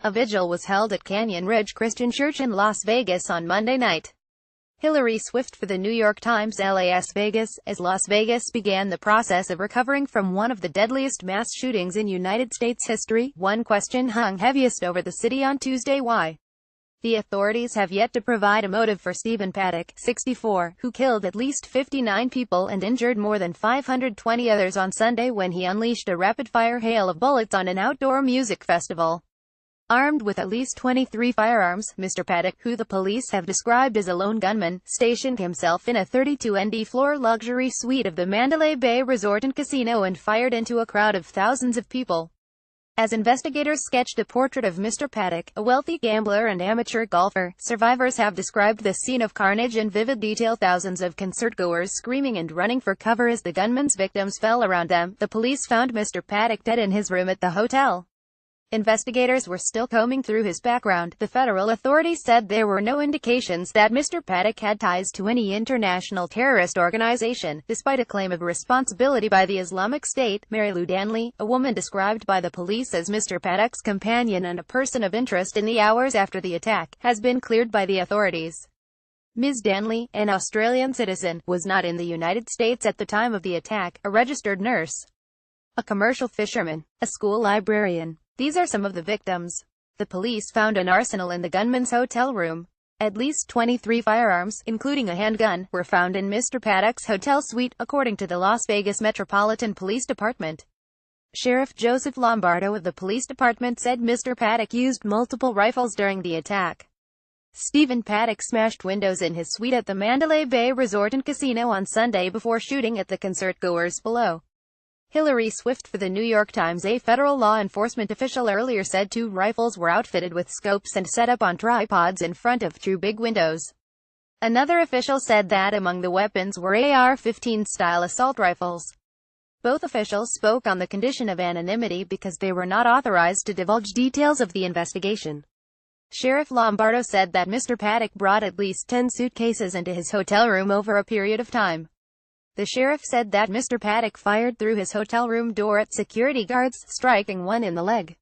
A vigil was held at Canyon Ridge Christian Church in Las Vegas on Monday night. Hilary Swift for The New York Times. Las Vegas. As Las Vegas began the process of recovering from one of the deadliest mass shootings in United States history, one question hung heaviest over the city on Tuesday: why? The authorities have yet to provide a motive for Stephen Paddock, 64, who killed at least 59 people and injured more than 520 others on Sunday when he unleashed a rapid-fire hail of bullets on an outdoor music festival. Armed with at least 23 firearms, Mr. Paddock, who the police have described as a lone gunman, stationed himself in a 32-floor luxury suite of the Mandalay Bay Resort and Casino and fired into a crowd of thousands of people. As investigators sketched a portrait of Mr. Paddock, a wealthy gambler and amateur golfer, survivors have described the scene of carnage in vivid detail: thousands of concertgoers screaming and running for cover as the gunman's victims fell around them. The police found Mr. Paddock dead in his room at the hotel. Investigators were still combing through his background. The federal authorities said there were no indications that Mr. Paddock had ties to any international terrorist organization, despite a claim of responsibility by the Islamic State. Mary Lou Danley, a woman described by the police as Mr. Paddock's companion and a person of interest in the hours after the attack, has been cleared by the authorities. Ms. Danley, an Australian citizen, was not in the United States at the time of the attack, a registered nurse, a commercial fisherman, a school librarian. These are some of the victims. The police found an arsenal in the gunman's hotel room. At least 23 firearms, including a handgun, were found in Mr. Paddock's hotel suite, according to the Las Vegas Metropolitan Police Department. Sheriff Joseph Lombardo of the police department said Mr. Paddock used multiple rifles during the attack. Stephen Paddock smashed windows in his suite at the Mandalay Bay Resort and Casino on Sunday before shooting at the concertgoers below. Hilary Swift for The New York Times. A federal law enforcement official earlier said 2 rifles were outfitted with scopes and set up on tripods in front of 2 big windows. Another official said that among the weapons were AR-15 style assault rifles. Both officials spoke on the condition of anonymity because they were not authorized to divulge details of the investigation. Sheriff Lombardo said that Mr. Paddock brought at least 10 suitcases into his hotel room over a period of time. The sheriff said that Mr. Paddock fired through his hotel room door at security guards, striking one in the leg.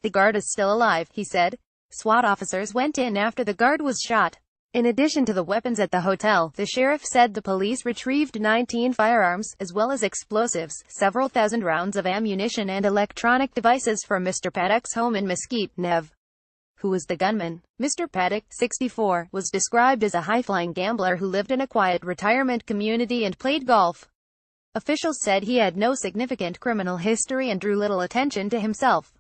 The guard is still alive, he said. SWAT officers went in after the guard was shot. In addition to the weapons at the hotel, the sheriff said the police retrieved 19 firearms, as well as explosives, several thousand rounds of ammunition and electronic devices from Mr. Paddock's home in Mesquite, Nev. Who was the gunman? Mr. Paddock, 64, was described as a high-flying gambler who lived in a quiet retirement community and played golf. Officials said he had no significant criminal history and drew little attention to himself.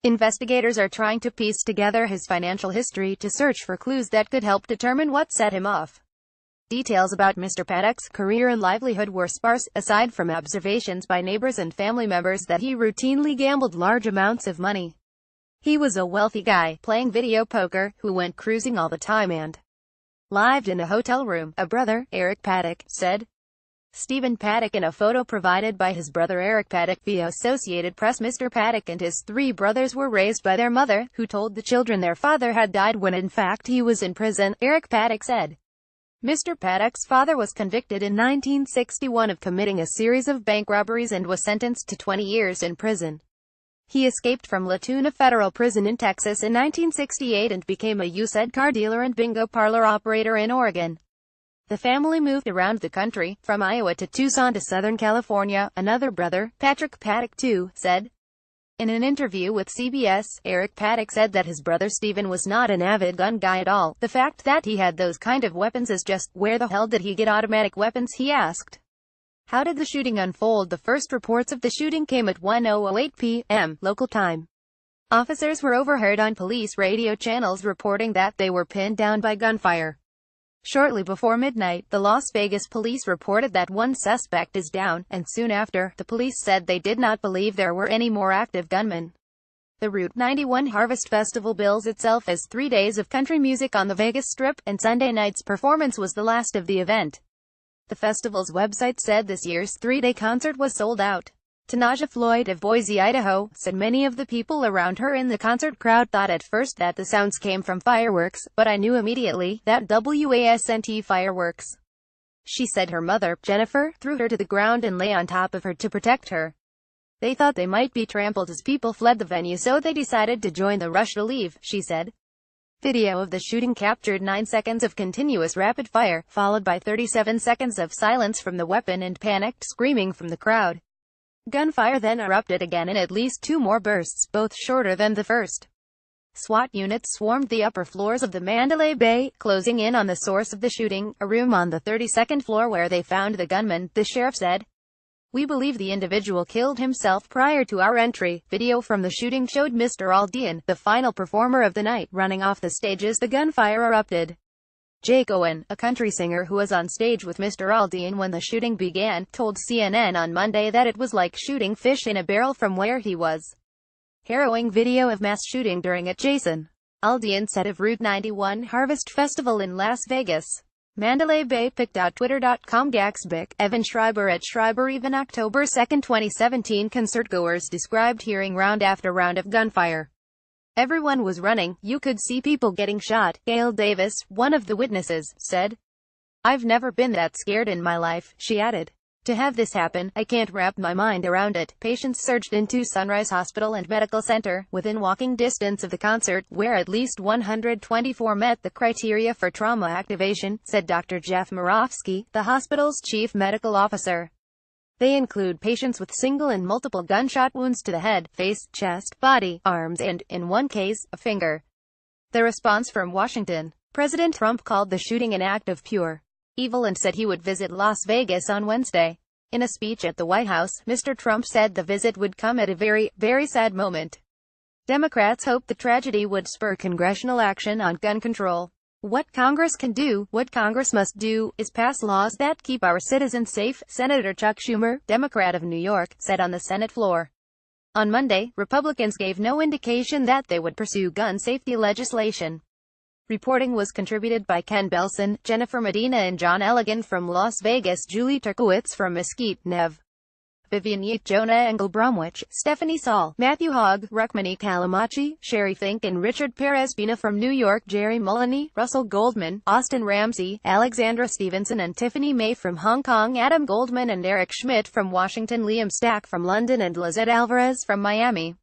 Investigators are trying to piece together his financial history to search for clues that could help determine what set him off. Details about Mr. Paddock's career and livelihood were sparse, aside from observations by neighbors and family members that he routinely gambled large amounts of money. He was a wealthy guy, playing video poker, who went cruising all the time and lived in a hotel room, a brother, Eric Paddock, said. Stephen Paddock. In a photo provided by his brother Eric Paddock via Associated Press, Mr. Paddock and his 3 brothers were raised by their mother, who told the children their father had died when in fact he was in prison, Eric Paddock said. Mr. Paddock's father was convicted in 1961 of committing a series of bank robberies and was sentenced to 20 years in prison. He escaped from La Tuna Federal Prison in Texas in 1968 and became a used car dealer and bingo parlor operator in Oregon. The family moved around the country, from Iowa to Tucson to Southern California. Another brother, Patrick Paddock II, said. In an interview with CBS, Eric Paddock said that his brother Stephen was not an avid gun guy at all. The fact that he had those kind of weapons is just, where the hell did he get automatic weapons, he asked. How did the shooting unfold? The first reports of the shooting came at 1:08 p.m. local time. Officers were overheard on police radio channels reporting that they were pinned down by gunfire. Shortly before midnight, the Las Vegas police reported that one suspect is down, and soon after, the police said they did not believe there were any more active gunmen. The Route 91 Harvest Festival bills itself as 3 days of country music on the Vegas Strip, and Sunday night's performance was the last of the event. The festival's website said this year's 3-day concert was sold out. Tanaja Floyd of Boise, Idaho, said many of the people around her in the concert crowd thought at first that the sounds came from fireworks, but I knew immediately that wasn't fireworks. She said her mother, Jennifer, threw her to the ground and lay on top of her to protect her. They thought they might be trampled as people fled the venue, so they decided to join the rush to leave, she said. Video of the shooting captured 9 seconds of continuous rapid fire, followed by 37 seconds of silence from the weapon and panicked screaming from the crowd. Gunfire then erupted again in at least 2 more bursts, both shorter than the first. SWAT units swarmed the upper floors of the Mandalay Bay, closing in on the source of the shooting, a room on the 32nd floor where they found the gunman, the sheriff said. We believe the individual killed himself prior to our entry. Video from the shooting showed Mr. Aldean, the final performer of the night, running off the stage as the gunfire erupted. Jake Owen, a country singer who was on stage with Mr. Aldean when the shooting began, told CNN on Monday that it was like shooting fish in a barrel from where he was. Harrowing video of mass shooting during a Jason Aldean set of Route 91 Harvest Festival in Las Vegas. Mandalay Bay picked out Twitter.com Gaxbic, Evan Schreiber at Schreiber. Even October 2, 2017 concertgoers described hearing round after round of gunfire. Everyone was running, you could see people getting shot, Gail Davis, one of the witnesses, said. I've never been that scared in my life, she added. To have this happen, I can't wrap my mind around it. Patients surged into Sunrise Hospital and Medical Center, within walking distance of the concert, where at least 124 met the criteria for trauma activation, said Dr. Jeff Moravsky, the hospital's chief medical officer. They include patients with single and multiple gunshot wounds to the head, face, chest, body, arms and, in one case, a finger. The response from Washington. President Trump called the shooting an act of pure evil and said he would visit Las Vegas on Wednesday. In a speech at the White House, Mr. Trump said the visit would come at a very, very sad moment. Democrats hoped the tragedy would spur congressional action on gun control. What Congress can do, what Congress must do, is pass laws that keep our citizens safe, Senator Chuck Schumer, Democrat of New York, said on the Senate floor. On Monday, Republicans gave no indication that they would pursue gun safety legislation. Reporting was contributed by Ken Belson, Jennifer Medina and John Elligan from Las Vegas, Julie Turkowitz from Mesquite, Nev. Vivian Yeat, Jonah Engel Bromwich, Stephanie Saul, Matthew Hogg, Rukmini Calamachi, Sherry Fink and Richard Perez Pina from New York, Jerry Mullaney, Russell Goldman, Austin Ramsey, Alexandra Stevenson and Tiffany May from Hong Kong, Adam Goldman and Eric Schmidt from Washington, Liam Stack from London and Lizette Alvarez from Miami.